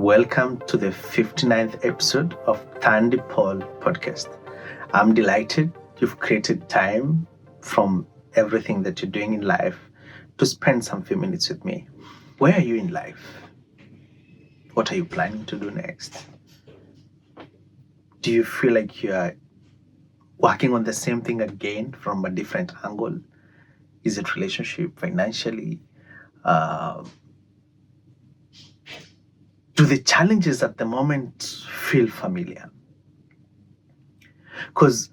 Welcome to the 59th episode of Tandy Paul podcast. I'm delighted you've created time from everything that you're doing in life to spend some few minutes with me. Where are you in life? What are you planning to do next? Do you feel like you are working on the same thing again from a different angle? Is it relationship, financially? Do the challenges at the moment feel familiar? Because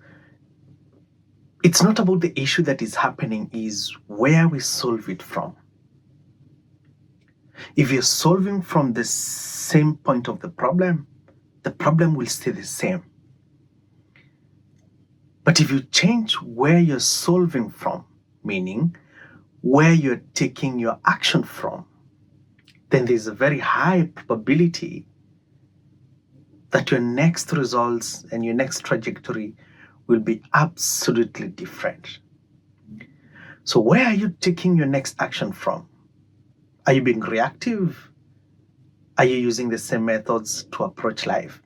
it's not about the issue that is happening, is where we solve it from. If you're solving from the same point of the problem will stay the same. But if you change where you're solving from, meaning where you're taking your action from, then there's a very high probability that your next results and your next trajectory will be absolutely different. So where are you taking your next action from? Are you being reactive? Are you using the same methods to approach life?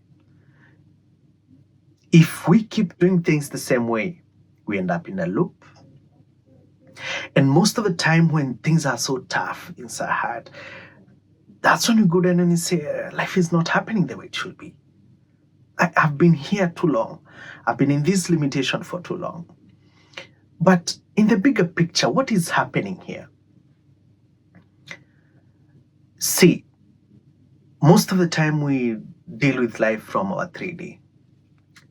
If we keep doing things the same way, we end up in a loop. And most of the time when things are so tough inside hard, that's when you go down and you say, life is not happening the way it should be. I've been here too long. I've been in this limitation for too long. But in the bigger picture, what is happening here? See, most of the time we deal with life from our 3D.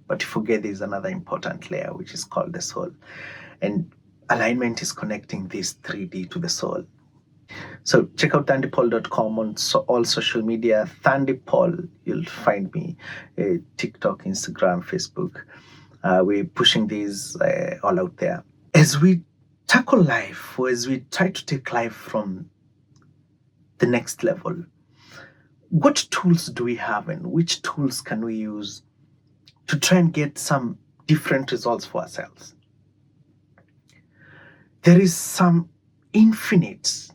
But you forget there's another important layer, which is called the soul. And alignment is connecting this 3D to the soul. So check out thandypaul.com on all social media. Thandypaul, you'll find me. TikTok, Instagram, Facebook. We're pushing these all out there. As we tackle life, or as we try to take life from the next level, what tools do we have and which tools can we use to try and get some different results for ourselves? There is some infinite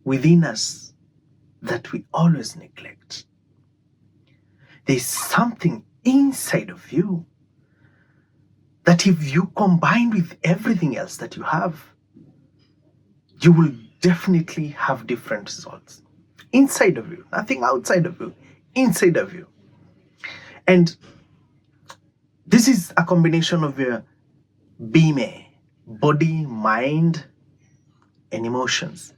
within us that we always neglect. There's something inside of you that if you combine with everything else that you have, you will definitely have different results. Inside of you, nothing outside of you, inside of you. And this is a combination of your bime, body, mind, and emotions.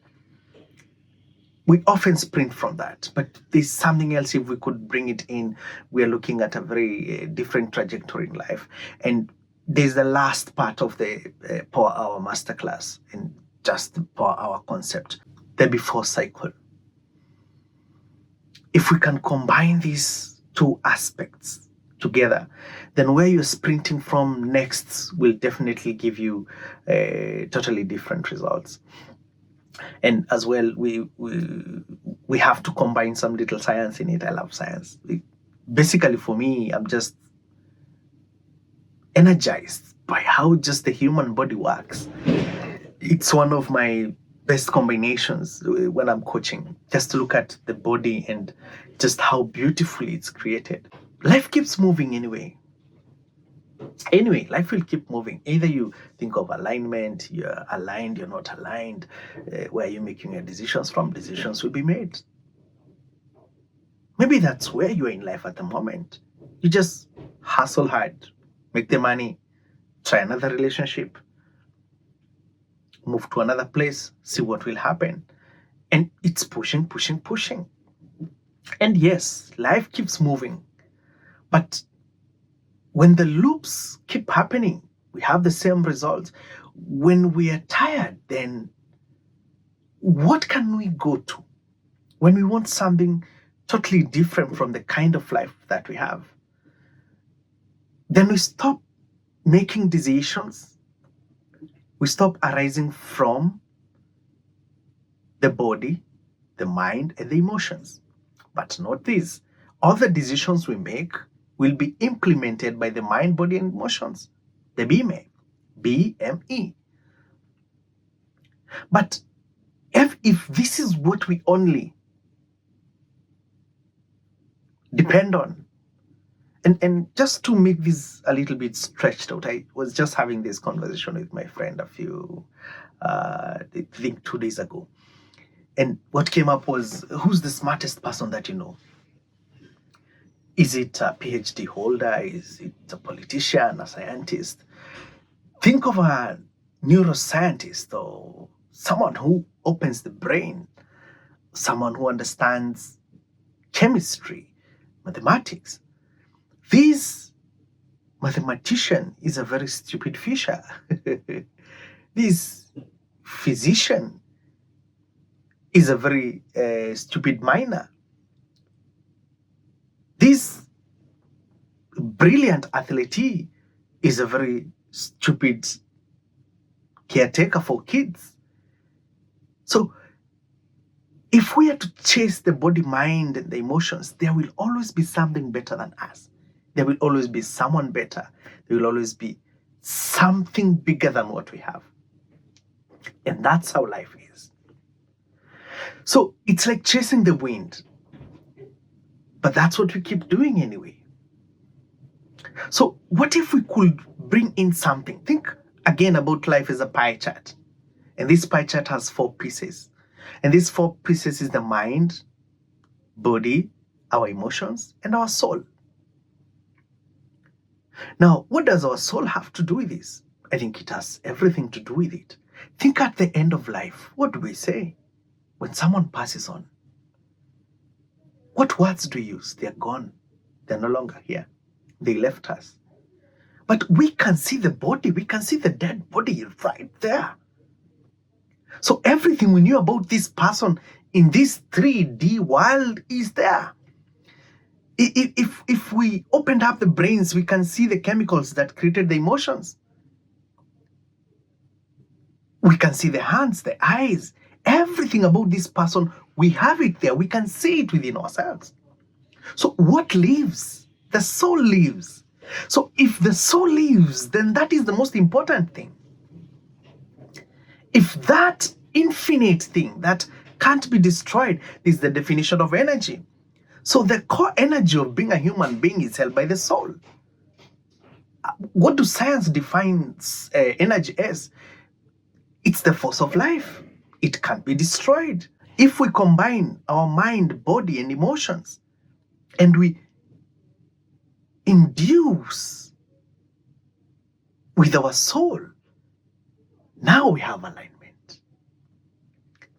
We often sprint from that, but there's something else. If we could bring it in, we are looking at a very different trajectory in life. And there's the last part of the Power Hour Masterclass, and just the Power Hour concept, the before cycle. If we can combine these two aspects together, then where you're sprinting from next will definitely give you totally different results. And as well, we have to combine some little science in it. I love science. Basically, for me, I'm just energized by how just the human body works. It's one of my best combinations when I'm coaching, just to look at the body and just how beautifully it's created. Life keeps moving anyway. Life will keep moving. Either you think of alignment, you're aligned, you're not aligned, where you're making your decisions from, decisions will be made. Maybe that's where you are in life at the moment. You just hustle hard, make the money, try another relationship, move to another place, see what will happen. And it's pushing. And yes, life keeps moving. But when the loops keep happening, we have the same results. When we are tired, then what can we go to? When we want something totally different from the kind of life that we have, then we stop making decisions. We stop arising from the body, the mind, and the emotions. But not this. All the decisions we make will be implemented by the mind, body, and emotions, the BME. BME. But if this is what we only depend on. And just to make this a little bit stretched out, I was just having this conversation with my friend I think 2 days ago. And what came up was, who's the smartest person that you know? Is it a PhD holder? Is it a politician, a scientist? Think of a neuroscientist or someone who opens the brain, someone who understands chemistry, mathematics. This mathematician is a very stupid fisher. This physician is a very stupid miner. This brilliant athlete is a very stupid caretaker for kids. So if we are to chase the body, mind, and the emotions, there will always be something better than us. There will always be someone better. There will always be something bigger than what we have. And that's how life is. So it's like chasing the wind. But that's what we keep doing anyway. So what if we could bring in something? Think again about life as a pie chart. And this pie chart has 4 pieces. And these 4 pieces is the mind, body, our emotions, and our soul. Now, what does our soul have to do with this? I think it has everything to do with it. Think at the end of life. What do we say when someone passes on? What words do we use? They're gone. They're no longer here. They left us. But we can see the body. We can see the dead body right there. So everything we knew about this person in this 3D world is there. If we opened up the brains, we can see the chemicals that created the emotions. We can see the hands, the eyes, everything about this person. We have it there. We can see it within ourselves. So what lives? The soul lives. So if the soul lives, then that is the most important thing. If that infinite thing that can't be destroyed is the definition of energy. So the core energy of being a human being is held by the soul. What do science defines energy as? It's the force of life. It can't be destroyed. If we combine our mind, body, and emotions, and we induce with our soul, now we have alignment.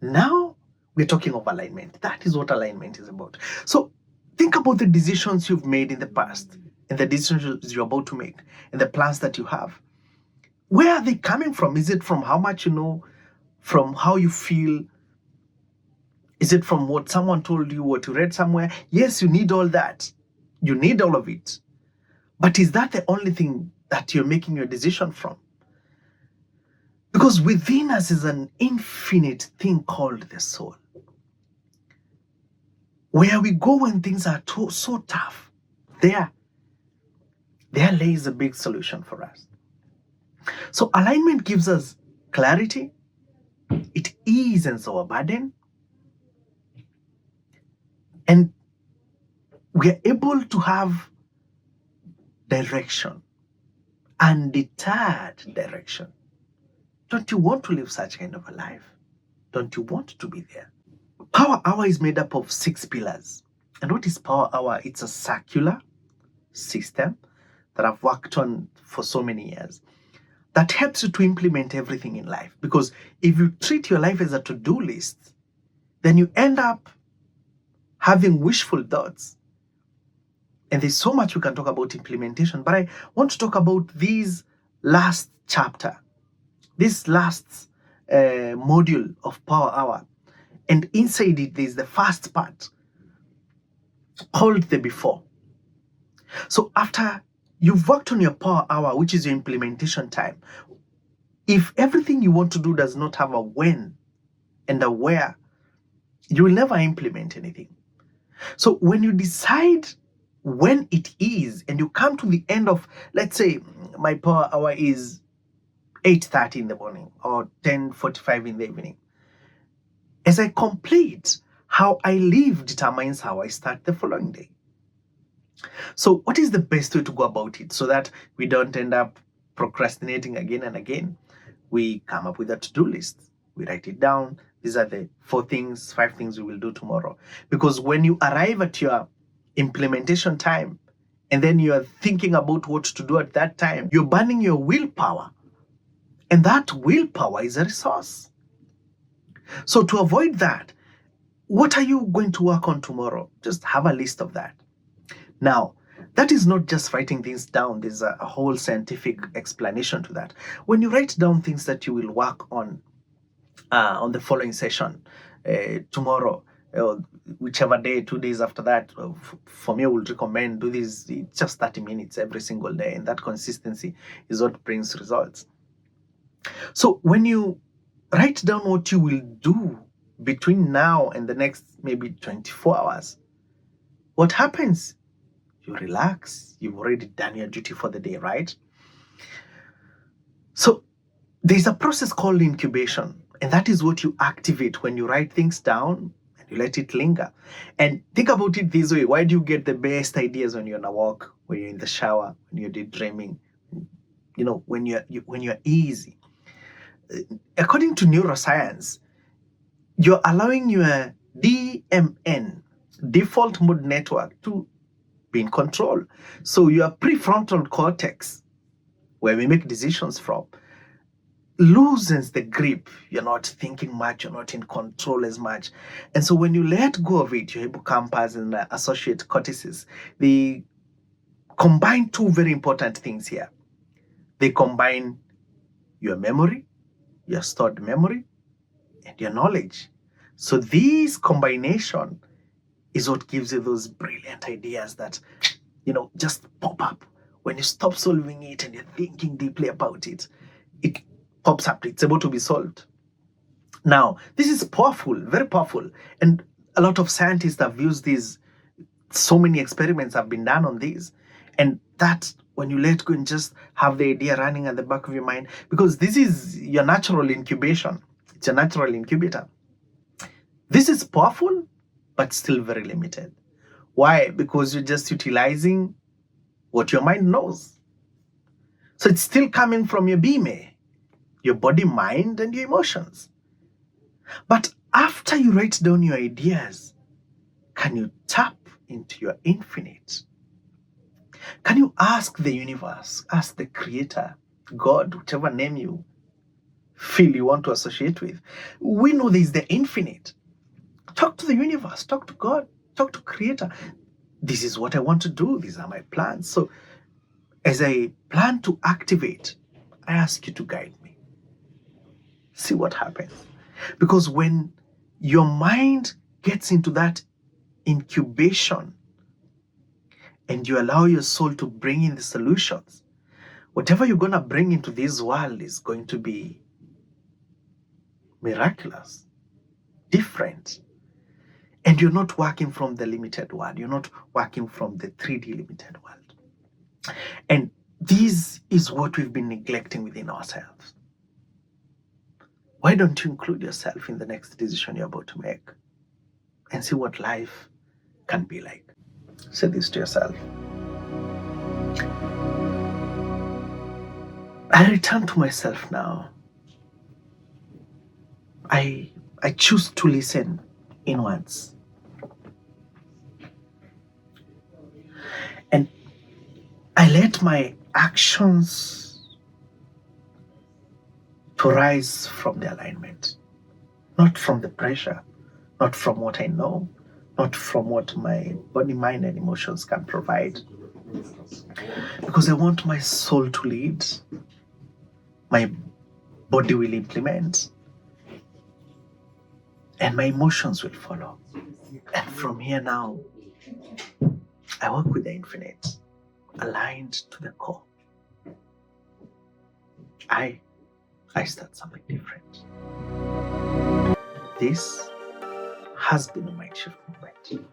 Now we're talking of alignment. That is what alignment is about. So think about the decisions you've made in the past and the decisions you're about to make and the plans that you have. Where are they coming from? Is it from how much you know, from how you feel? Is it from what someone told you, what you read somewhere? Yes, you need all that. You need all of it. But is that the only thing that you're making your decision from? Because within us is an infinite thing called the soul. Where we go when things are so tough, there lays a big solution for us. So alignment gives us clarity. It eases our burden. And we are able to have direction, undeterred direction. Don't you want to live such kind of a life? Don't you want to be there? Power Hour is made up of 6 pillars. And what is Power Hour? It's a circular system that I've worked on for so many years that helps you to implement everything in life. Because if you treat your life as a to-do list, then you end up having wishful thoughts. And there's so much we can talk about implementation, but I want to talk about this last chapter, this last module of Power Hour. And inside it, there's the first part called the before. So after you've worked on your Power Hour, which is your implementation time, if everything you want to do does not have a when and a where, you will never implement anything. So when you decide when it is and you come to the end of, let's say my Power Hour is 8:30 in the morning or 10:45 in the evening, as I complete, how I live determines how I start the following day. So what is the best way to go about it so that we don't end up procrastinating again and again? We come up with a to-do list. We write it down. These are the 4 things, 5 things we will do tomorrow. Because when you arrive at your implementation time and then you are thinking about what to do at that time, you're burning your willpower. And that willpower is a resource. So to avoid that, what are you going to work on tomorrow? Just have a list of that. Now, that is not just writing things down. There's a whole scientific explanation to that. When you write down things that you will work on the following session, tomorrow, whichever day, 2 days after that, for me, I would recommend do this just 30 minutes every single day. And that consistency is what brings results. So when you write down what you will do between now and the next maybe 24 hours, what happens? You relax. You've already done your duty for the day, right? So there's a process called incubation, and that is what you activate when you write things down and you let it linger. And think about it this way: why do you get the best ideas when you're on a walk, when you're in the shower, when you're daydreaming? When you're easy. According to neuroscience, you're allowing your DMN, default mode network, to be in control. So your prefrontal cortex, where we make decisions from, loosens the grip. You're not thinking much, you're not in control as much. And so when you let go of it, your hippocampus and associate cortices, they combine 2 very important things here. They combine your memory, your stored memory, and your knowledge. So this combination is what gives you those brilliant ideas that, just pop up. When you stop solving it and you're thinking deeply about it, it pops up. It's able to be solved. Now, this is powerful, very powerful. And a lot of scientists have used these. So many experiments have been done on these. And that, when you let go and just have the idea running at the back of your mind, because this is your natural incubation. It's a natural incubator. This is powerful, but still very limited. Why? Because you're just utilizing what your mind knows. So it's still coming from your BMA, your body, mind, and your emotions. But after you write down your ideas, can you tap into your infinite? Can you ask the universe, ask the creator, God, whichever name you feel you want to associate with? We know there is the infinite. Talk to the universe, talk to God, talk to creator. This is what I want to do. These are my plans. So as I plan to activate, I ask you to guide me. See what happens. Because when your mind gets into that incubation and you allow your soul to bring in the solutions, whatever you're going to bring into this world is going to be miraculous, different. And you're not working from the limited world. You're not working from the 3D limited world. And this is what we've been neglecting within ourselves. Why don't you include yourself in the next decision you're about to make and see what life can be like? Say this to yourself. I return to myself now. I choose to listen inwards. And I let my actions to rise from the alignment, not from the pressure, not from what I know, not from what my body, mind, and emotions can provide. Because I want my soul to lead, my body will implement, and my emotions will follow. And from here now, I work with the infinite, aligned to the core. I start something different. This has been a Mind Shift Movement.